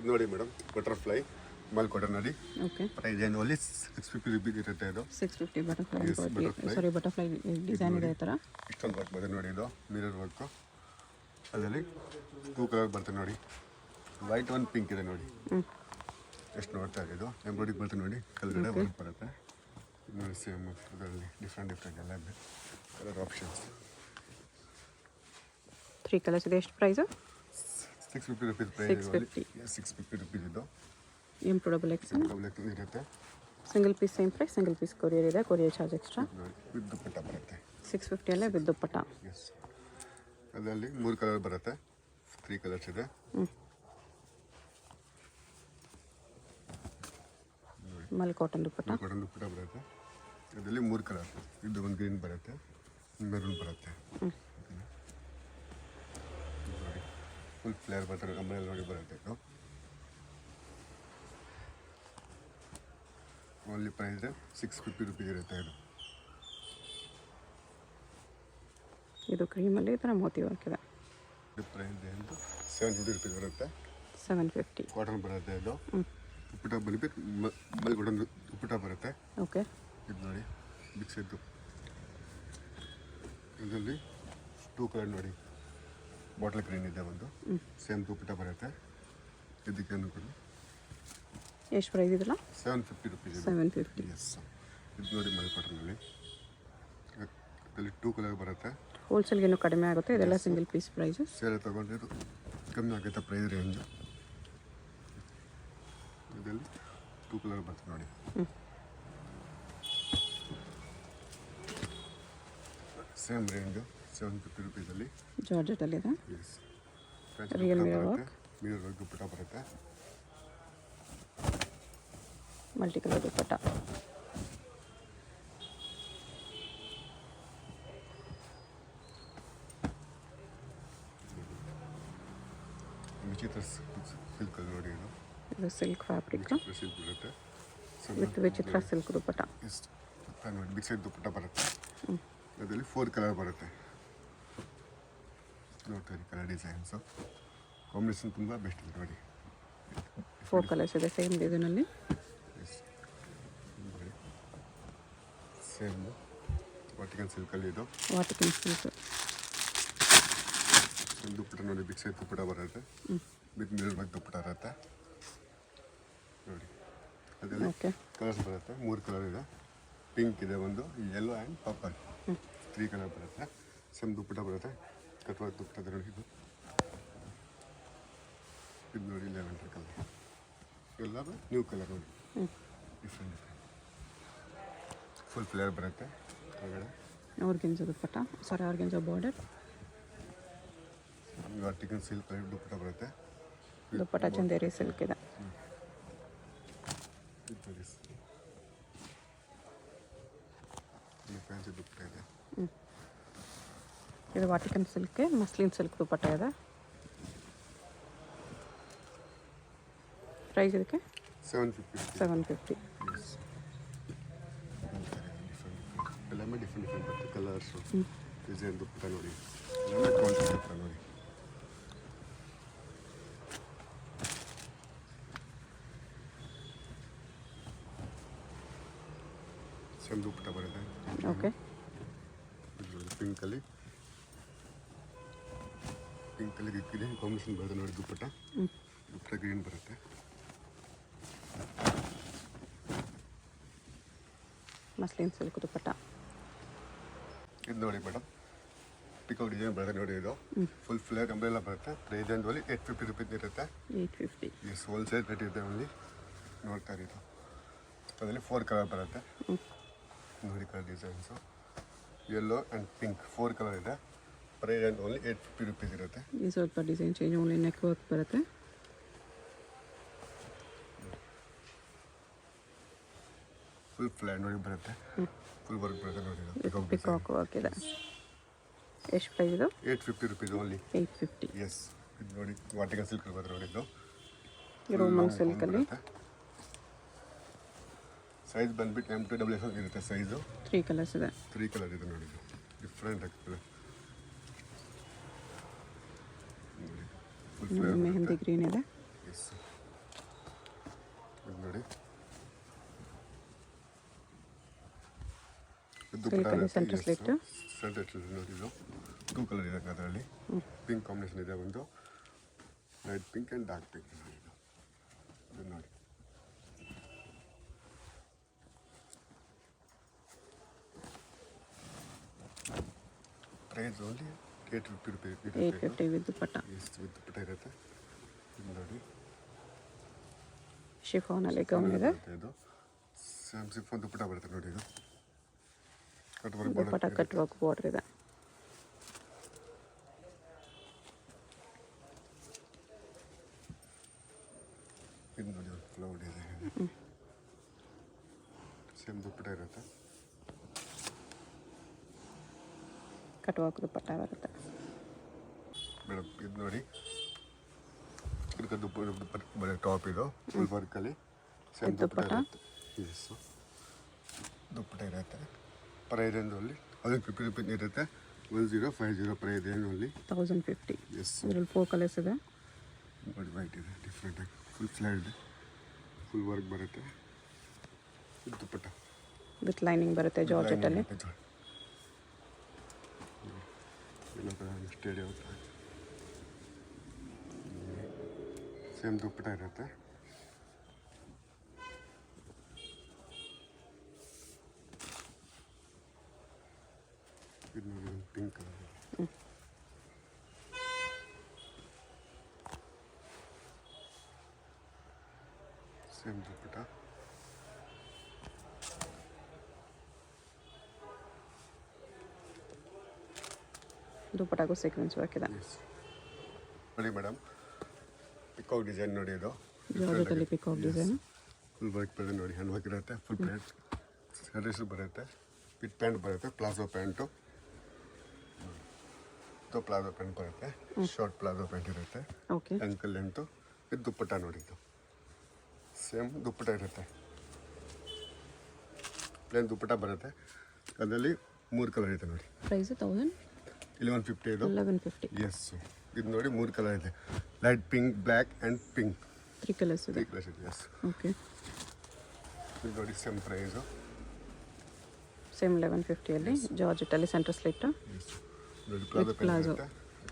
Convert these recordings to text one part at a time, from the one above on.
ನೋಡಿ madam, butterfly ಮಲ್ cotton ನೋಡಿ. Okay. Price ಏನು ಅಲ್ಲಿ 650 ರುಪೀಸ್ ಇರುತ್ತೆ. ಇದು 650 ಬಟರ್ಫ್ಲೈ ಡಿಸೈನ್ ಇದೆ ಈ ಥರ. ಇಷ್ಟೊಂದು ವರ್ಕ್ ಬರುತ್ತೆ ನೋಡಿ. ಇದು ಮಿರರ್ ವರ್ಕು. ಅದರಲ್ಲಿ 2 ಕಲರ್ ಬರ್ತದೆ ನೋಡಿ. ವೈಟ್ ಒಂದು ಪಿಂಕ್ ಇದೆ ನೋಡಿ. ಎಷ್ಟು ನೋಡ್ತಾ ಇದೆ. ಇದು ಎಂಬ್ರಾಯ್ಡಿಂಗ್ ಬರ್ತದೆ ನೋಡಿ. ಕೆಳಗಡೆ ವರ್ಕ್ ಬರುತ್ತೆ ನೋಡಿ. ಸೇಮ್ ಅದರಲ್ಲಿ ಡಿಫ್ರೆಂಟ್ ಎಲ್ಲ ಇದೆ ಕಲರ್ ಆಪ್ಷನ್ಸ್. 3 ಕಲರ್ಸ್ ಇದೆ. ಎಷ್ಟು ಪ್ರೈಸು? 650 rupees price. 650 ರುಪೀಸ್ ಇದು. ಡಬಲ್ ಎಕ್ಸೆಲ್ ಇರುತ್ತೆ. Single piece same price. Single piece courier ಇದೆ. Courier charge extra. With dupatta ಬರುತ್ತೆ. 650 ಅಲ್ಲೇ ವಿತ್ ದುಪ್ಪಟ್ಟ. ಎಸ್. ಅದರಲ್ಲಿ 3 ಕಲರ್ ಬರುತ್ತೆ. 3 ಕಲರ್ಸ್ ಇದೆ. ಮಲ್ ಕಾಟನ್ ದುಪ್ಪಟ್ಟ ಬರುತ್ತೆ. ಅದರಲ್ಲಿ 3 ಕಲರ್. ಇದು ಒಂದು ಗ್ರೀನ್ ಬರುತ್ತೆ, ಮೆರೂನ್ ಬರುತ್ತೆ. ಫುಲ್ ಫ್ಲೇರ್ ಬರ್ತದೆ. ಅಂಬ್ರೆಲಾ ನೋಡಿ ಬರುತ್ತೆ. ಇದು ಓನ್ಲಿ ಪ್ರೈಸ್ 650 ರುಪೀಸ್ ಇರುತ್ತೆ. ಇದು ಕ್ರೀಮಲ್ಲಿ ಈ ಥರ ಮೋತಿ ವರ್ಕ್ ಇದೆ. ಪ್ರೈಸ್ ಎಂದು 750 ರುಪೀಸ್ ಬರುತ್ತೆ. 750 ಕಾಟನ್ ಬರುತ್ತೆ. ಇದು ದುಪ್ಪಟ್ಟ ಬಂದ್ಬಿಟ್ಟು ಮಲ್ ಕಾಟನ್ ದುಪ್ಪಟ್ಟ ಬರುತ್ತೆ. ಓಕೆ. ಇದು ನೋಡಿ ಬಿಗ್ ಸೈಜ್. ಇದರಲ್ಲಿ 2 ಕಲರ್ ನೋಡಿ. ಬಾಟಲ್ ಗ್ರೀನ್ ಇದೆ ಒಂದು. ಸೇಮ್ ದುಪ್ಪಟ್ಟ ಬರುತ್ತೆ. ಇದಕ್ಕೆ ಕೂಡ ಎಷ್ಟು ಪ್ರೈಸ್ ಇದೆಲ್ಲ? 750 ರುಪೀಸ್. 750. ಎಸ್. ಇದು ನೋಡಿ ಮಲ್ ಕಾಟನಲ್ಲಿ. ಇದರಲ್ಲಿ 2 ಕಲರ್ ಬರುತ್ತೆ. ಹೋಲ್ಸೇಲ್ಗೆ ಇನ್ನೂ ಕಡಿಮೆ ಆಗುತ್ತೆ. ಇದೆಲ್ಲ ಸಿಂಗಲ್ ಪೀಸ್ ಪ್ರೈಸು. ಸೇಲ್ ತೊಗೊಂಡಿದ್ದು ಕಮ್ಮಿ ಆಗುತ್ತೆ ಪ್ರೈಸ್ ರೇಂಜು. ಇದರಲ್ಲಿ 2 ಕಲರ್ ಬರ್ತದೆ ನೋಡಿ. ಸೇಮ್ ರೇಂಜು 750 ರುಪೀಸಲ್ಲಿ. ಜಾರ್ಜೆಟಲ್ಲಿದೆ. Yes. Real mirror work dupatta ಬರುತ್ತೆ. Multi colour dupatta. Vichitra silk ನೋಡಿ. ಇದು ಸಿಲ್ಕ್ ಫ್ಯಾಬ್ರಿಕ್ ಸಿಲ್ಕ್ ಬರುತ್ತೆ. With Vichitra silk dupatta. ಎಷ್ಟು ನೋಡಿ ಬಿಗ್ ಸೈಜ್ ದುಪ್ಪಟ್ಟ ಬರುತ್ತೆ. ಅದರಲ್ಲಿ 4 ಕಲರ್ ಬರುತ್ತೆ. ನೋಡ್ತೀವಿ ಕಲರ್ ಡಿಸೈನ್ಸು ಕಾಂಬಿನೇಷನ್ ತುಂಬ ಬೆಸ್ಟ್ ಇದೆ ನೋಡಿ. 4 ಕಲರ್ಸ್ ಇದೆ ಸೇಮ್ ಡಿಸೈನಲ್ಲಿ. ಸೇಮ್ ವಾಟಿಕನ್ ಸಿಲ್ಕಲ್ಲಿ ಇದು. ವಾಟಿಕನ್ ಸಿಲ್ಕ್ ದುಪ್ಪಟ್ಟ ನೋಡಿ. ಬಿಗ್ ಸೈಜ್ ದುಪ್ಪಟ್ಟ ಬರುತ್ತೆ. ಬಿಗ್ ಮಿರರ್ ವರ್ಕ್ ದುಪ್ಪಟ್ಟ ಇರುತ್ತೆ ನೋಡಿ. ಅದರಲ್ಲಿ ಕಲರ್ಸ್ ಬರುತ್ತೆ. 3 ಕಲರ್ ಇದೆ. ಪಿಂಕ್ ಇದೆ ಒಂದು, ಯೆಲ್ಲೋ ಆ್ಯಂಡ್ ಪರ್ಪಲ್. 3 ಕಲರ್ ಬರುತ್ತೆ. ಸೇಮ್ ದುಪ್ಪಟ್ಟ ಬರುತ್ತೆ. ಕಟ್ವಾದ ದುಪ್ಪಟ್ಟ ನೋಡಿ. ಇದು ನೋಡಿ ಲೆವೆಂಡರ್ ಕಲರ್. ಎಲ್ಲರೂ ನ್ಯೂ ಕಲರ್ ನೋಡಿ. ಡಿಫ್ರೆಂಟ್ ಫುಲ್ ಫ್ಲೇರ್ ಬರುತ್ತೆ. ಆರ್ಗೆನ್ಜಾ ದುಪ್ಪಟ್ಟ. ಆರ್ಗೆನ್ಜಾ ಬಾರ್ಡರ್. ವಾಟಿಕನ್ ಸಿಲ್ಕ್ ದುಪ್ಪಟ್ಟ ಬರುತ್ತೆ. ದುಪ್ಪಟ್ಟ ಚಂದೇರಿ ಸಿಲ್ಕ್ ಇದೆ. ಫ್ಯಾನ್ಸಿ ದುಪ್ಪಟ್ಟ ಇದೆ. ಇದು ವಾಟಿಕನ್ ಸಿಲ್ಕ್ ಮಸ್ಲಿನ್ ಸಿಲ್ಕ್ ದುಪ್ಪಟ್ಟ ಇದೆ. ಪ್ರೈಸ್ ಇದಕ್ಕೆ 750. ಎಲ್ಲಾமே ಡಿಫ್ರೆಂಟ್ ಬರುತ್ತೆ. ಕಲರ್ಸು ಡಿಸೈನ್ ದುಪ್ಪಟ್ಟ ನೋಡಿ. ಎಲ್ಲಾமே ಕ್ವಾಲಿಟಿ ದುಪ್ಪಟ್ಟ ನೋಡಿ. ಸೇಮ್ ದುಪ್ಪಟ್ಟ ಬರುತ್ತೆ. ಓಕೆ. ಪಿಂಕಲ್ಲಿ ಗ್ರೀನ್ ಕಾಂಬಿನೇಷನ್ ಬರುತ್ತೆ ನೋಡಿ. ದುಪ್ಪಟ್ಟ ಗ್ರೀನ್ ಬರುತ್ತೆ. ಮಸ್ಲಿನ್ ಸಿಲ್ಕ್ ದುಪ್ಪಟ್ಟ. ಇದು ನೋಡಿ ಮೇಡಮ್, ಪಿಕೋ ಡಿಸೈನ್ ಬರುತ್ತೆ ನೋಡಿ. ಇದು ಫುಲ್ ಫ್ಲೇರ್ ಅಂಬ್ರೆಲಾ ಬರುತ್ತೆ. ಪ್ರೈಸ್ ಅಲ್ಲಿ 850 ರುಪೀಸ್ ಇರುತ್ತೆ. 850. ಎಸ್. ಹೋಲ್ಸೇಲ್ ರೇಟ್ ಇದೆ ಓನ್ಲಿ. ನೋಡ್ತಾ ಇರೋದು ಅದರಲ್ಲಿ 4 ಕಲರ್ ಬರುತ್ತೆ ನೋಡಿ. Colour designs yellow and pink 4 colour ಇದೆ. ಪ್ರೈಸ್ ಓನ್ಲಿ 850 ರುಪೀಸ್ ಇರುತ್ತೆ. ಈ ಸ್ವಲ್ಪ design change. Only neck work ಬರುತ್ತೆ. ಫುಲ್ ಫ್ಲೇರ್ ನೋಡಿ ಬರುತ್ತೆ. ಫುಲ್ ವರ್ಕ್ ಬರುತ್ತೆ ನೋಡಿ. ಪಿಕಾಕ್ ವರ್ಕ್ ಇದೆ. ಎಷ್ಟು ಪ್ರೈಸ್ ಇದು? 850 ರುಪೀಸ್ ಓನ್ಲಿ. 850. ಎಸ್. ಇದು ನೋಡಿ ವಾಟಿಕನ್ ಸಿಲ್ಕ್ ಬರುತ್ತೆ ನೋಡಿ. ಇದು ರೋಮನ್ ಸಿಲ್ಕಲ್ಲಿ. ಸೈಜ್ ಬಂದ್ಬಿಟ್ಟು M2XXL ಇರುತ್ತೆ ಸೈಜು. 3 ಕಲರ್ಸ್ ಇದೆ. 3 ಕಲರ್ ಇದೆ ನೋಡಿ. ಡಿಫ್ರೆಂಟ್ ಆಗ್ತದೆ. ಮೆಹಂದಿ ಗ್ರೀನ್ ಇದೆ. ಎಸ್. ಸಿಲ್ಕಲ್ಲಿ ಸೆಂಟರ್ ಸ್ಲಿಟ್ಟು. ಸೆಂಟರ್ ನೋಡಿ ಇದು 2 ಕಲರ್ ಇದೆ ಅದರಲ್ಲಿ. ಪಿಂಕ್ ಕಾಂಬಿನೇಷನ್ ಇದೆ, ಒಂದು light pink and dark pink ನೋಡಿ ಇದು ನೋಡಿ. ಪ್ರೈಸ್ ಓನ್ಲಿ 850 ರೂಪಾಯಿ. 850 ವಿತ್ ದುಪ್ಪಟ್ಟ. ವಿತ್ ದುಪ್ಪಟ್ಟ ಇರುತ್ತೆ. ಇದು ನೋಡಿ ಶಿಫಾನಲ್ಲಿ ಗೌನ್ ಇದೆ. ಇದು ಸಿಫಾನ್ ದುಪ್ಪಟ್ಟ ಬರುತ್ತೆ ನೋಡಿ. ಇದು ದುಪ್ಪಟ್ಟ ಕಟ್ ವರ್ಕ್ ಬಾರ್ಡರ್ ಇದೆ. ಇದು ನೋಡಿ ಕ್ಲೌಡ್ ಇದೆ. ಸೇಮ್ ದುಪ್ಪಟ್ಟ ಇರುತ್ತೆ. ಕಟ್ ವರ್ಕ್ ದುಪ್ಪಟ್ಟ ಬರುತ್ತೆ ಮೇಡಮ್. ಇದು ನೋಡಿ ಇದಕ್ಕೆ ದುಪ್ಪಟ್ಟ ಟಾಪ್ ಇದು ಫುಲ್ ವರ್ಕಲ್ಲಿ ಸೇಮ್ ದುಪ್ಪಟ್ಟ ಇರುತ್ತೆ. ಎಸ್ ದುಪ್ಪಟ್ಟ ಇರುತ್ತೆ. ಪ್ರೈಸ್ ರೇಂಜಲ್ಲಿ 1050 ರೂಪಾಯಿ ಇರುತ್ತೆ. 1050 ಪ್ರೈಸ್ ರೇಂಜಲ್ಲಿ 1050. ಎಸ್. ಇದರಲ್ಲಿ 4 ಕಲರ್ಸ್ ಇದೆ ನೋಡಿ. ವೈಟ್ ಇದೆ ಡಿಫ್ರೆಂಟಾಗಿ, ಫುಲ್ ಫ್ಲೈಡ್ ಇದೆ, ಫುಲ್ ವರ್ಕ್ ಬರುತ್ತೆ. ಇದು ದುಪ್ಪಟ್ಟ ವಿತ್ ಲೈನಿಂಗ್ ಬರುತ್ತೆ ಜಾರ್ಜೆಟಲ್ಲಿ. ಸ್ಟೇಡಿಯಂ ಸೇಮ್ ದುಪ್ಪಟ್ಟ ಇರುತ್ತೆ. ಇದು ನೋಡಿ ಪಿಂಕ್ ಕಲರ್. ಸೇಮ್ ದುಪ್ಪಟ್ಟ. ದುಪ್ಪಟ್ಟಾಗೂ ಸೀಕ್ವೆನ್ಸ್ ವರ್ಕ್ ಇದೆ. ನೋಡಿ ಮೇಡಮ್, ಪಿಕಾಕ್ ಡಿಸೈನ್ ನೋಡಿ. ಇದು ಜಾರ್ಜೆಟಲ್ಲಿ ಪಿಕಾಕ್ ಡಿಸೈನ್. ಫುಲ್ ವರ್ಕ್ ಬರುತ್ತೆ ನೋಡಿ. ಹ್ಯಾಂಡ್ ವರ್ಕ್ ಇರುತ್ತೆ. ಫುಲ್ ಪ್ಯಾಂಟ್ ಸ್ಯಾರೀಸು ಬರುತ್ತೆ. ವಿತ್ ಪ್ಯಾಂಟ್ ಬರುತ್ತೆ. ಪ್ಲಾಜೋ ಪ್ಯಾಂಟು ಪ್ಲಾಜೋ ಪ್ಯಾಂಟ್ ಬರುತ್ತೆ. ಶಾರ್ಟ್ ಪ್ಲಾಜೋ ಪ್ಯಾಂಟ್ ಇರುತ್ತೆ. ಓಕೆ. Uncle length. ಇದು ದುಪ್ಪಟ್ಟ ನೋಡಿದ್ದು ಸೇಮ್ ದುಪ್ಪಟ್ಟ ಇರುತ್ತೆ. ಪ್ಲೇನ್ ದುಪ್ಪಟ್ಟ ಬರುತ್ತೆ. ಅದರಲ್ಲಿ 3 ಕಲರ್ ಇದೆ ನೋಡಿ. ಪ್ರೈಸ್ 1150 ಇದು. 1150. ಎಸ್. ಇದು ನೋಡಿ 3 ಕಲರ್ ಇದೆ. Light pink, black and pink. 3 colours ಇದೆ. 3 ಕಲರ್ಸ್ ಇದೆ. ಎಸ್. ಓಕೆ. ಇದು ನೋಡಿ ಸೇಮ್ ಪ್ರೈಸು. ಸೇಮ್ 1150ಅಲ್ಲಿ ಜಾರ್ಜೆಟಲ್ಲಿ ಸೆಂಟರ್ ಸ್ಲಿಟ್ಟು. ಎಸ್. ನೋಡಿ ಪ್ಲಾಜೋ ಪ್ಯಾಂಟ್ ಇರುತ್ತೆ.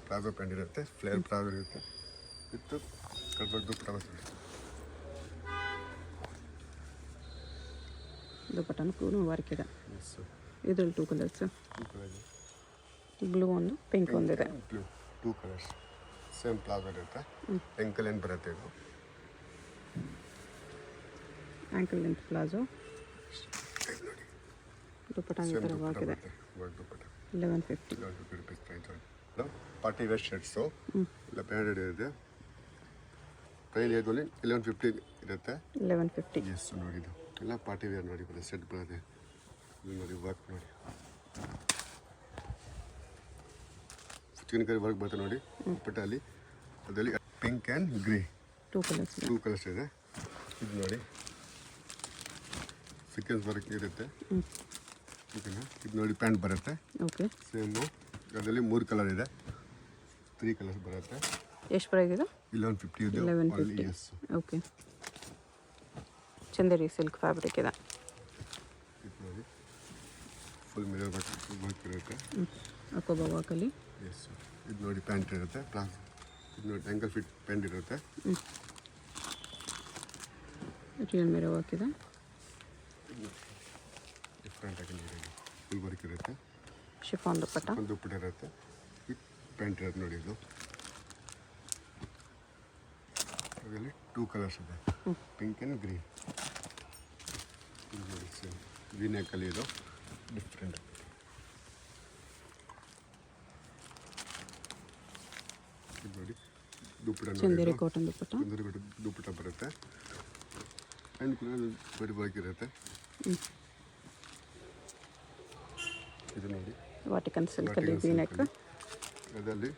ಪ್ಲಾಜೋ ಪ್ಯಾಂಟ್ ಇರುತ್ತೆ. ಫ್ಲೇರ್ ಪ್ಲಾಜೋ ಇರುತ್ತೆ. ವಿತ್ ಕಲ್ಬರ್ಗ್ ದುಪ್ಪಟ್ಟ ಬರುತ್ತೆ. ದುಪ್ಪಟ್ಟನು ಕೂಡ ವರ್ಕ್ ಇದೆ. ಎಸ್. ಇದರಲ್ಲಿ 2 ಕಲರ್ಸ್. 2 ಕಲರ್. ಬ್ಲೂ ಒಂದು, ಪಿಂಕ್ ಒಂದಿದೆ. Blue 2 colours. ಸೇಮ್ ಪ್ಲಾಜೋ ಇರುತ್ತೆ. ಎಂಕಲ್ ಏನು ಬರುತ್ತೆ ಇದು. Ankle length palazzo. ನೋಡಿ ದುಪ್ಪಟ್ಟ ಈ ಥರ ವರ್ಕ್ ಇದೆ. Work dupatta 1150. 1150 rupees price. Party wear shirts ಇಲ್ಲ ಬ್ರ್ಯಾಂಡೆಡ್ ಇದೆ. ಪ್ರೈಸ್ ಇದರಲ್ಲಿ 1150 ಇರುತ್ತೆ. 1150. ಎಸ್. ನೋಡಿ ಇದು ಎಲ್ಲ ಪಾರ್ಟಿ ವೇರ್ ನೋಡಿ ಬರುತ್ತೆ. ಸೆಟ್ ಬರುತ್ತೆ. ಇದು ನೋಡಿ ವರ್ಕ್ ನೋಡಿ. ಚಿಕನ್ ಕರಿ ವರ್ಕ್ ಬರುತ್ತೆ ನೋಡಿ ದುಪ್ಪಟ್ಟಲ್ಲಿ. ಅದರಲ್ಲಿ ಪಿಂಕ್ ಆ್ಯಂಡ್ ಗ್ರೇ 2 ಕಲರ್ಸ್ ಇದೆ. 2 ಕಲರ್ಸ್ ಇದೆ. ಇದು ನೋಡಿ ಸೀಕ್ವೆನ್ಸ್ ವರ್ಕ್ ಇರುತ್ತೆ. ಓಕೆನಾ. ಇದು ನೋಡಿ ಪ್ಯಾಂಟ್ ಬರುತ್ತೆ. ಓಕೆ. ಸೇಮು. ಅದರಲ್ಲಿ 3 ಕಲರ್ ಇದೆ. 3 ಕಲರ್ಸ್ ಬರುತ್ತೆ. ಎಷ್ಟು ಪ್ರೈಸ್ ಇದು? 1150 ಇದೆ. 1150. Yes. Okay. Chanderi silk fabric ಇದೆ. ಇದು ನೋಡಿ ಫುಲ್ ಮಿರರ್ ವರ್ಕ್ ಇರುತ್ತೆ. ಅಕೋಬಾ ವರ್ಕಲ್ಲಿ. ಎಸ್. ಇದು ನೋಡಿ ಪ್ಯಾಂಟ್ ಇರುತ್ತೆ. ಪ್ಲಾಸ್. ಇದು ನೋಡಿ ಆ್ಯಂಕಲ್ ಫಿಟ್ ಪ್ಯಾಂಟ್ ಇರುತ್ತೆ. ರಿಯಲ್ ಮಿರರ್ ವರ್ಕ್ ಇದೆ. ಡಿಫ್ರೆಂಟಾಗಿ ನೋಡಿ ಫುಲ್ ವರ್ಕ್ ಇರುತ್ತೆ. ಶಿಫಾನ್ ದುಪ್ಪಟ್ಟ. ಒಂದು ದುಪ್ಪಟ್ಟ ಇರುತ್ತೆ. ವಿತ್ ಪ್ಯಾಂಟ್ ಇರುತ್ತೆ ನೋಡಿ. ಇದು ಅದರಲ್ಲಿ 2 ಕಲರ್ಸ್ ಇದೆ. Pink and green. ಇದು ನೋಡಿ ಸೇಮ್ ವಿನೆಕ್ಕಲ್ಲಿ ಇದು ಡಿಫ್ರೆಂಟ್. ಇದು ನೋಡಿ ದುಪ್ಪಟ್ಟ ಚಂದೇರಿ ಕಾಟನ್ ದುಪ್ಪಟ್ಟ. ಚಂದೇರಿ ದುಪ್ಪಟ್ಟ ಬರುತ್ತೆ. ಆ್ಯಂಡ್ ಬಡಿ ವರ್ಕ್ ಇರುತ್ತೆ. ಇದು ನೋಡಿ ವಾಟಿಕನ್ ಸಿಲ್ಕಲ್ಲಿ ವಿ-ನೆಕ್. ಅದರಲ್ಲಿ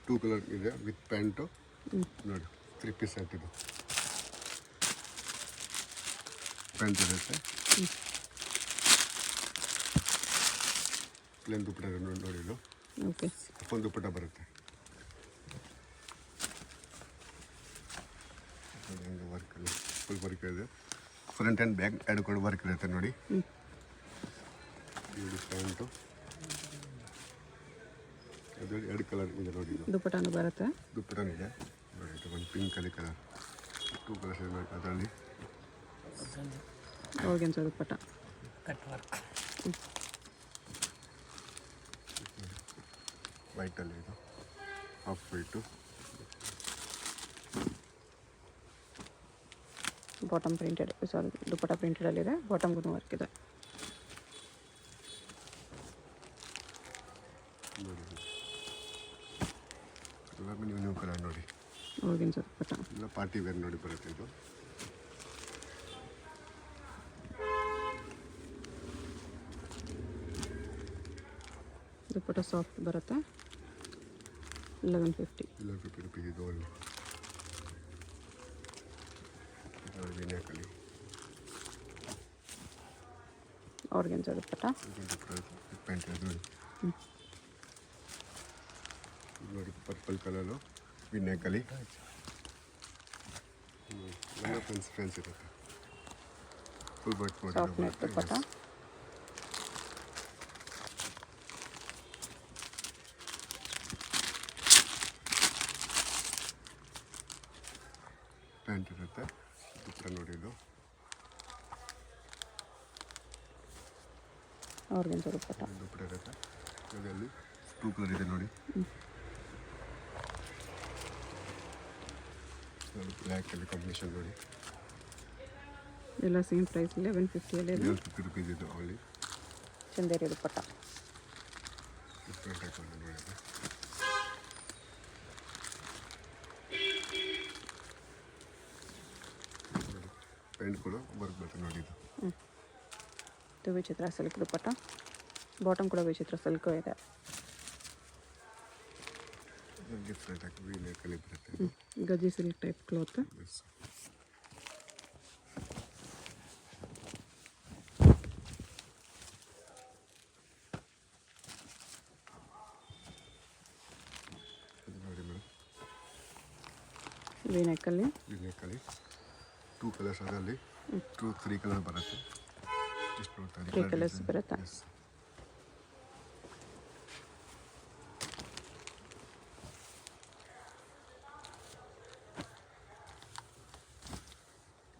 2 ಕಲರ್ ಇದೆ ವಿತ್ ಪ್ಯಾಂಟು ನೋಡಿ. 3 ಪೀಸ್ ಸೆಟ್ ಇದು. ಪ್ಯಾಂಟ್ ಇರುತ್ತೆ. ಪ್ಲೇನ್ ದುಪ್ಪಟ್ಟ ನೋಡಿ. ಇದು ಓಕೆ. ಒಂದು ದುಪ್ಪಟ್ಟ ಬರುತ್ತೆ. ವರ್ಕಲ್ಲಿ ಫುಲ್ ವರ್ಕ್ ಇದೆ. ಫ್ರಂಟ್ ಆ್ಯಂಡ್ ಬ್ಯಾಕ್ ಎರಡು ಕೂಡ ವರ್ಕ್ ಇರುತ್ತೆ ನೋಡಿ. ನೋಡಿ ಪ್ಯಾಂಟು ಅದು 2 ಕಲರ್ ಇದೆ ನೋಡಿ. ಇದು ದುಪ್ಪಟನೂ ಬರುತ್ತೆ. ದುಪ್ಪಟನಿದೆ ನೋಡಿ. ಇದು ಒಂದು ಪಿಂಕಲ್ಲಿ ಕಲರ್ 2 ಕಲರ್ಸ್ ಇದೆ ನೋಡಿ. ಅದರಲ್ಲಿ ಆರ್ಗೆನ್ಸಾ ದುಪ್ಪಟ. Cut work. ವೈಟಲ್ಲಿ ಇದು half white. Bottom printed, sari dupatta ಪ್ರಿಂಟೆಡಲ್ಲಿದೆ, ಬಾಟಮ್ಗೂ ವರ್ಕ್ ಇದೆ. ನೋಡಿ ಎಲ್ಲರೂ ನ್ಯೂ ಕಲರ್ ನೋಡಿ. ಆರ್ಗೆನ್ಸಾ ದುಪ್ಪಟ. ಎಲ್ಲ ಪಾರ್ಟಿ ವೇರ್ ನೋಡಿ ಬರುತ್ತೆ ಇದು. ದುಪ್ಪಟ ಸಾಫ್ಟ್ ಬರುತ್ತೆ. 1150. 1150 ರುಪೀಸ್ ಇದು. ಒಳ್ಳೆ ವಿನ್ಯಾಕಲ್ಲಿ ಆರ್ಗೆನ್ಸಾ ದುಪ್ಪಟ. ಪ್ಯಾಂಟ್ ಅದು ನೋಡಿ. ನೋಡಿ ಪರ್ಪಲ್ ಕಲರು ವಿನ್ಯಾಕಲ್ಲಿ ಎಲ್ಲ ಫ್ರೆಂಡ್ಸ್ ಇರುತ್ತೆ. Full work soft neck dupatta. Pant ಇರುತ್ತೆ. ದುಪ್ಪಟ ನೋಡಿ. ಇದು ಆರ್ಗೆನ್ಸಾ ದುಪ್ಪಟ. ದುಪ್ಪಟ ಇರುತ್ತೆ. ಅದರಲ್ಲಿ 2 ಕಲರ್ ಇದೆ ನೋಡಿ. ಬ್ಲ್ಯಾಕಲ್ಲಿ ಕಾಂಬಿನೇಷನ್ ನೋಡಿ. ಎಲ್ಲ ಸೇಮ್ ಪ್ರೈಸ್ 1150 ಇದೆ. 1150 ರುಪೀಸ್ ಇದು. ಅಲ್ಲಿ ಚಂದೇರಿ ದುಪ್ಪಟ. ಡಿಫ್ರೆಂಟ್ ಹಾಕೊಂಡು ನೋಡಿ. ಪ್ಯಾಂಟ್ ಕೂಡ ವರ್ಕ್ ಬರುತ್ತೆ ನೋಡಿ. ಇದು ವಿಚಿತ್ರ ಸಿಲ್ಕ್ ದುಪ್ಪಟ. ಬಾಟಮ್ ಕೂಡ ವಿಚಿತ್ರ ಸಿಲ್ಕ್ ಇದೆ. ಡಿಫ್ರೆಂಟ್ ಆಗಿ ವಿನ್ಯಾಕಲ್ಲಿ ಬರುತ್ತೆ. ಗಜ್ಜಿ ಸಿಲ್ಕ್ ಟೈಪ್ ಕ್ಲಾತ್. ಎಸ್. ಇದು ನೋಡಿ ಮೇಡಮ್. ವಿನ್ಯಾಕಲ್ಲಿ ವಿನ್ಯಾಕಲ್ಲಿ 2 ಕಲರ್ಸ್ ಅದರಲ್ಲಿ 3 ಕಲರ್ ಬರುತ್ತೆ. ಜಸ್ಟ್ ನೋಡ್ತಾ 3 ಕಲರ್ಸ್ ಬರುತ್ತೆ. ಎಸ್.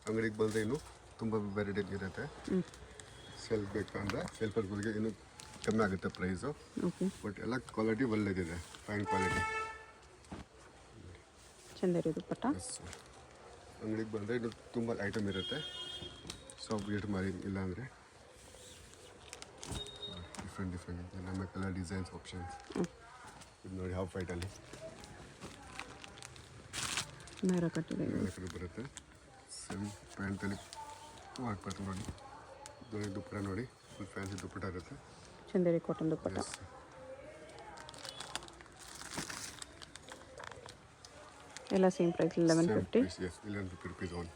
ಅಂಗಡಿಗೆ ಬಂದರೆ ಇನ್ನು ತುಂಬ ವೆರೈಟಿ ಇರುತ್ತೆ. ಸೆಲ್ಫ್ ಬೇಕಂದರೆ ಸೆಲ್ಫರ್ಗಳಿಗೆ ಇನ್ನೂ ಕಮ್ಮಿ ಆಗುತ್ತೆ ಪ್ರೈಸು. ಓಕೆ. ಬಟ್ ಎಲ್ಲ ಕ್ವಾಲಿಟಿ ಒಳ್ಳೆದಿದೆ, fine quality. Chanderi dupatta. Yes. ಅಂಗಡಿಗೆ ಬಂದರೆ ಇನ್ನು ತುಂಬ ಐಟಮ್ ಇರುತ್ತೆ. ಸಾಫ್ಟ್ ರೇಟ್ ಮಾರಿ ಇಲ್ಲ ಅಂದರೆ ಡಿಫ್ರೆಂಟ್ ನಮ್ಮ ಕಲರ್ ಡಿಸೈನ್ಸ್ ಆಪ್ಷನ್ಸ್. ಇದು ನೋಡಿ ಹಾಫ್ ವೈಟಲ್ಲಿ ನೇರ ಕಟ್ಟಿದೆ. ಕಡೆ ಬರುತ್ತೆ. ಸೇಮ್ ಪ್ಯಾಂಟಲ್ಲಿ ವರ್ಕ್ ಬರ್ತದೆ ನೋಡಿ. ನೋಡಿ ದುಪ್ಪಟ ನೋಡಿ. ಫುಲ್ ಫ್ಯಾನ್ಸಿ ದುಪ್ಪಟ ಇರುತ್ತೆ. ಚಂದೇರಿ ಕಾಟನ್ ದುಪ್ಪಟ. ಎಸ್. ಎಲ್ಲ ಸೇಮ್ ಪ್ರೈಸ್ 1150. ಎಸ್ 1150 ರುಪೀಸ್ ಓನ್.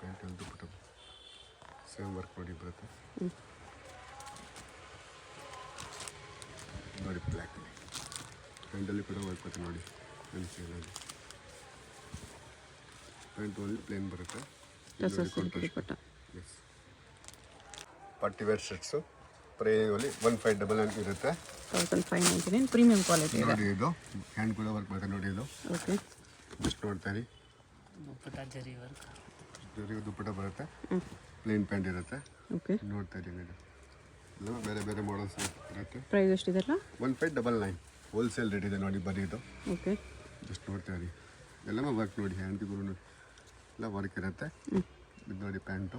ಪ್ಯಾಂಟಲ್ಲಿ ದುಪ್ಪಟ ಸೇಮ್ ವರ್ಕ್ ನೋಡಿ ಬರುತ್ತೆ ನೋಡಿ. ಬ್ಲ್ಯಾಕ್ ಪ್ಯಾಂಟಲ್ಲಿ ಕೂಡ ವರ್ಕ್ ಬರುತ್ತೆ ನೋಡಿ. ಪೆನ್ಸಿಲಲ್ಲಿ ಪ್ಯಾಂಟ್ ಓನ್ಲಿ ಪ್ಲೇನ್ ಬರುತ್ತೆ. Tussar silk dupatta. Yes. Party wear shirts ಪ್ರೈಸಲ್ಲಿ 1599 ಇರುತ್ತೆ. 1599 ಪ್ರೀಮಿಯಂ ಕ್ವಾಲಿಟಿ ಇದೆ. ನೋಡಿ ಇದು ಹ್ಯಾಂಡ್ ಕೂಡ ವರ್ಕ್ ಬರುತ್ತೆ ನೋಡಿ. ಇದು ಓಕೆ. ಜಸ್ಟ್ ನೋಡ್ತಾ ದುಪ್ಪಟ ಜರಿ ವರ್ಕ್. ಜೊತೆಗೆ ದುಪ್ಪಟ ಬರುತ್ತೆ. ಪ್ಲೇನ್ ಪ್ಯಾಂಟ್ ಇರುತ್ತೆ. ಓಕೆ. ನೋಡ್ತಾ ಇದ್ದೀನಿ ಇದು ಎಲ್ಲ ಬೇರೆ ಬೇರೆ ಮಾಡಲ್ಸ್ ಇರುತ್ತೆ. ಪ್ರೈಸ್ ಎಷ್ಟಿದೆಲ್ಲ? 1599 ಹೋಲ್ಸೇಲ್ ರೇಟ್ ಇದೆ ನೋಡಿ. ಬರೀ ಇದು ಓಕೆ. ಜಸ್ಟ್ ನೋಡ್ತಾ ಇರಿ. ಎಲ್ಲನೂ ವರ್ಕ್ ನೋಡಿ. ಹ್ಯಾಂಡ್ಗೂ ಎಲ್ಲ ವರ್ಕ್ ಇರುತ್ತೆ. ಇದು ನೋಡಿ ಪ್ಯಾಂಟು.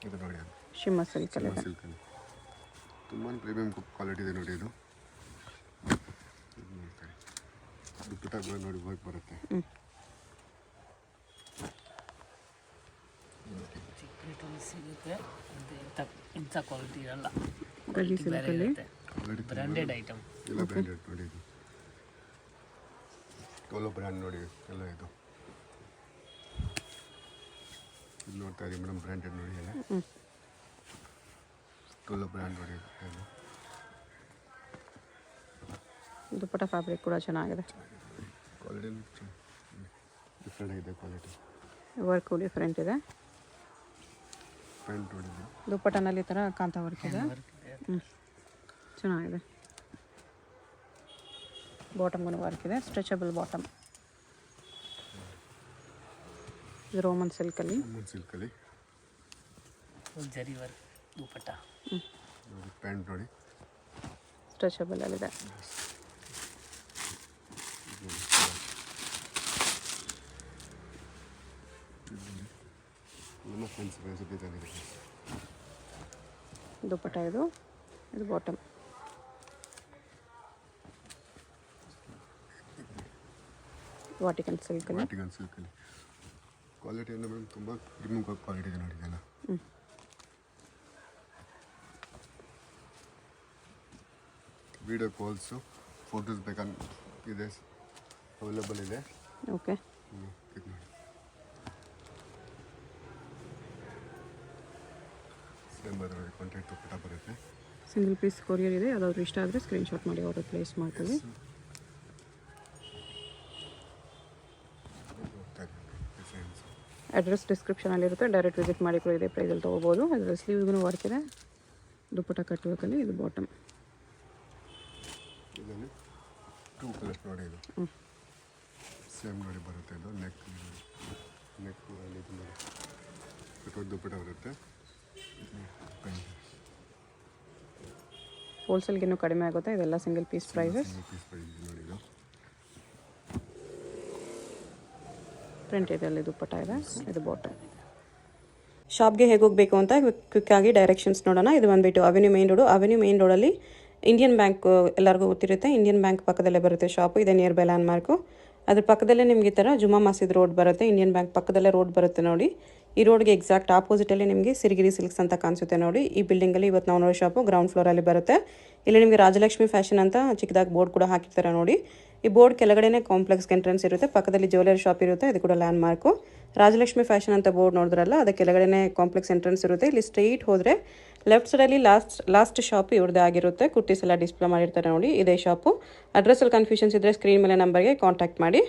ಇದು ನೋಡಿ ಶಿಮ್ಮ ಸಿಲ್ಕಲ್ಲಿ ಇದೆ. ಸಿಲ್ಕಲ್ಲಿ ತುಂಬ ಪ್ರೀಮಿಯಂ ಕ್ವಾಲಿಟಿ ಇದೆ ನೋಡಿ. ಇದು ನೋಡ್ತಾರೆ ದುಪ್ಪಟ ಕೂಡ ನೋಡಿ ವರ್ಕ್ ಬರುತ್ತೆ. ಚಿಕ್ಕ ರೇಟಲ್ಲಿ ಸಿಗುತ್ತೆ. ಇಂಥ ಕ್ವಾಲಿಟಿ ಇರಲ್ಲ. ಗಜ್ಜಿ ಬೇರೆ ಸಿಲ್ಕಲ್ಲಿ ಇರುತ್ತೆ. Branded item. ಎಲ್ಲ ಬ್ರ್ಯಾಂಡೆಡ್ ನೋಡಿ. ಇದು ಟೋಲೋ ಬ್ರ್ಯಾಂಡ್ ನೋಡಿ ಎಲ್ಲ. ಇದು ಇದು ನೋಡ್ತಾ ಇದ್ದೀವಿ ಮೇಡಮ್. ಬ್ರ್ಯಾಂಡೆಡ್ ನೋಡಿ ಎಲ್ಲ. ಟೋಲೋ ಬ್ರ್ಯಾಂಡ್ ನೋಡಿ ಎಲ್ಲ. ದುಪ್ಪಟ ಫ್ಯಾಬ್ರಿಕ್ ಕೂಡ ಚೆನ್ನಾಗಿದೆ. ಕ್ವಾಲಿಟಿ ಡಿಫ್ರೆಂಟ್ ಆಗಿದೆ ಕ್ವಾಲಿಟಿ. ವರ್ಕು ಡಿಫ್ರೆಂಟ್ ಇದೆ. ಪ್ಯಾಂಟ್ ನೋಡಿದ್ದು ದುಪ್ಪಟ್ಟನಲ್ಲಿ ಈ ಥರ ಕಾಂತ ವರ್ಕ್ ಇದೆ. ವರ್ಕ್ ಇದೆ. ಚೆನ್ನಾಗಿದೆ. ಬಾಟಮ್ಗೂ ವರ್ಕ್ ಇದೆ. Stretchable bottom. ಇದು ರೋಮನ್ ಸಿಲ್ಕಲ್ಲಿ. ಸಿಲ್ಕಲ್ಲಿ ಫುಲ್ ಜರಿ ವರ್ಕ್ ದುಪ್ಪಟ್ಟ. ನೋಡಿ ಪ್ಯಾಂಟ್ ನೋಡಿ ಸ್ಟ್ರೆಚಬಲಲ್ಲಿದೆ. ಎಲ್ಲ ಫ್ರೆಂಡ್ಸ್ ರೆಸಿಪಿದಾಗಿದೆ. ದುಪ್ಪಟ್ಟ ಇದು ಬಾಟಮ್. ವಾಟಿಕನ್ ಸಿಲ್ಕಲ್ಲಿ. ವಾಟಿಕನ್ ಸಿಲ್ಕಲ್ಲಿ ಕ್ವಾಲಿಟಿ ಅಂದರೆ ಮೇಡಮ್ ತುಂಬ ಪ್ರೀಮಿಯಂ ಕ್ವಾಲಿಟಿ ಇದೆ ನೋಡಿ ಇದೆಲ್ಲ. ವಿಡಿಯೋ ಕಾಲ್ಸು ಫೋಟೋಸ್ ಇದೆ ಅವೈಲೇಬಲ್ ಇದೆ. ಓಕೆ. ಕ್ಲಿಕ್ ಮಾಡಿ. ಸೇಮ್ ಬರೋದು ಕಾಂಟ್ಯಾಕ್ಟ್ ಪುಟ ಬರುತ್ತೆ. ಸಿಂಗಲ್ ಪೀಸ್ ಕೊರಿಯರ್ ಇದೆ. ಯಾವುದಾದ್ರು ಇಷ್ಟ ಆದರೆ ಸ್ಕ್ರೀನ್ಶಾಟ್ ಮಾಡಿ ಆರ್ಡರ್ ಪ್ಲೇಸ್ ಮಾಡ್ತೀವಿ. ಅಡ್ರೆಸ್ ಡಿಸ್ಕ್ರಿಪ್ಷನಲ್ಲಿರುತ್ತೆ. ಡೈರೆಕ್ಟ್ ವಿಸಿಟ್ ಮಾಡಿ ಕೂಡ ಇದೇ ಪ್ರೈಸಲ್ಲಿ ತೊಗೋಬೋದು. ಅದರ ಸ್ಲೀವ್ಗೂ ವರ್ಕ್ ಇದೆ. ದುಪ್ಪಟ್ಟ ಕಟ್ಟಬೇಕಲ್ಲಿ ಇದು ಬಾಟಮ್. ಇದರಲ್ಲಿ 2 ಕಲರ್ಸ್ ನೋಡಿ ಇದು ಸೇಮ್ ನೋಡಿ ಬರುತ್ತೆ. ಇದು ನೆಕ್ ಅಲ್ಲಿ ಇದು ನೋಡಿ ಕಟ್ಟೋದು ದುಪ್ಪಟ್ಟ ಬರುತ್ತೆ. ಹೋಲ್ಸೇಲ್ಗೆ ಇನ್ನೂ ಕಡಿಮೆ ಆಗುತ್ತೆ. ಇದೆಲ್ಲ single piece prices. Piece price ನೋಡಿ ಇದು ಪ್ರಿಂಟ್ ಇದೆ. ಅಲ್ಲಿ ದುಪ್ಪಟ್ಟ ಇದೆ. ಇದು ಬಾಟಮ್. ಶಾಪ್ಗೆ ಹೇಗೆ ಹೋಗಬೇಕು ಅಂತ ಕ್ವಿಕ್ಕಾಗಿ ಡೈರೆಕ್ಷನ್ಸ್ ನೋಡೋಣ. ಇದು ಬಂದುಬಿಟ್ಟು avenue main road. Avenue main ರೋಡಲ್ಲಿ ಇಂಡಿಯನ್ ಬ್ಯಾಂಕ್ ಎಲ್ಲರಿಗೂ ಗೊತ್ತಿರುತ್ತೆ. ಇಂಡಿಯನ್ ಬ್ಯಾಂಕ್ ಪಕ್ಕದಲ್ಲೇ ಬರುತ್ತೆ ಶಾಪು. ಇದೆ ನಿಯರ್ ಬೈ ಲ್ಯಾಂಡ್ ಮಾರ್ಕು. ಅದ್ರ ಪಕ್ಕದಲ್ಲೇ ನಿಮಗೆ ಈ ಥರ ಜುಮಾ ಮಸೀದ್ ರೋಡ್ ಬರುತ್ತೆ. ಇಂಡಿಯನ್ ಬ್ಯಾಂಕ್ ಪಕ್ಕದಲ್ಲೇ ರೋಡ್ ಬರುತ್ತೆ ನೋಡಿ. ಈ ರೋಡ್ಗೆ ಎಕ್ಸಾಕ್ಟ್ ಆಪೋಸಿಟಲ್ಲಿ ನಿಮಗೆ ಸಿರಿಗಿರಿ ಸಿಲ್ಕ್ಸ್ ಅಂತ ಕಾಣಿಸುತ್ತೆ ನೋಡಿ. ಈ ಬಿಲ್ಡಿಂಗಲ್ಲಿ ಇವತ್ತು ನಾವು ನೋಡೋ ಶಾಪು ಗ್ರೌಂಡ್ ಫ್ಲೋರಲ್ಲಿ ಬರುತ್ತೆ. ಇಲ್ಲಿ ನಿಮಗೆ ರಾಜಲಕ್ಷ್ಮಿ ಫ್ಯಾಷನ್ ಅಂತ ಚಿಕ್ಕದಾಗಿ ಬೋರ್ಡ್ ಕೂಡ ಹಾಕಿರ್ತಾರೆ ನೋಡಿ. ಈ ಬೋರ್ಡ್ ಕೆಳಗಡೆನೇ ಕಾಂಪ್ಲೆಕ್ಸ್ಗೆ ಎಂಟ್ರೆನ್ಸ್ ಇರುತ್ತೆ. ಪಕ್ಕದಲ್ಲಿ ಜ್ಯುವೆಲರಿ ಶಾಪ್ ಇರುತ್ತೆ. ಇದು ಕೂಡ ಲ್ಯಾಂಡ್ ಮಾರ್ಕು. ರಾಜಲಕ್ಷ್ಮಿ ಫ್ಯಾಷನ್ ಅಂತ ಬೋರ್ಡ್ ನೋಡಿದ್ರಲ್ಲ, ಅದಕ್ಕೆ ಕೆಳಗಡೆನೇ ಕಾಂಪ್ಲೆಕ್ಸ್ ಎಂಟ್ರೆನ್ಸ್ ಇರುತ್ತೆ. ಇಲ್ಲಿ ಸ್ಟ್ರೈಟ್ ಹೋದರೆ ಲೆಫ್ಟ್ ಸೈಡಲ್ಲಿ ಲಾಸ್ಟ್ ಶಾಪ್ ಇವ್ರದ್ದೇ ಆಗಿರುತ್ತೆ. ಕುರ್ತೀಸ್ ಎಲ್ಲ ಡಿಸ್ಪ್ಲೇ ಮಾಡಿರ್ತಾರೆ ನೋಡಿ. ಇದೇ ಶಾಪು. ಅಡ್ರೆಸ್ಸಲ್ಲಿ ಕನ್ಫ್ಯೂಷನ್ಸ್ ಇದ್ದರೆ ಸ್ಕ್ರೀನ್ ಮೇಲೆ ನಂಬರ್ಗೆ ಕಾಂಟ್ಯಾಕ್ಟ್ ಮಾಡಿ.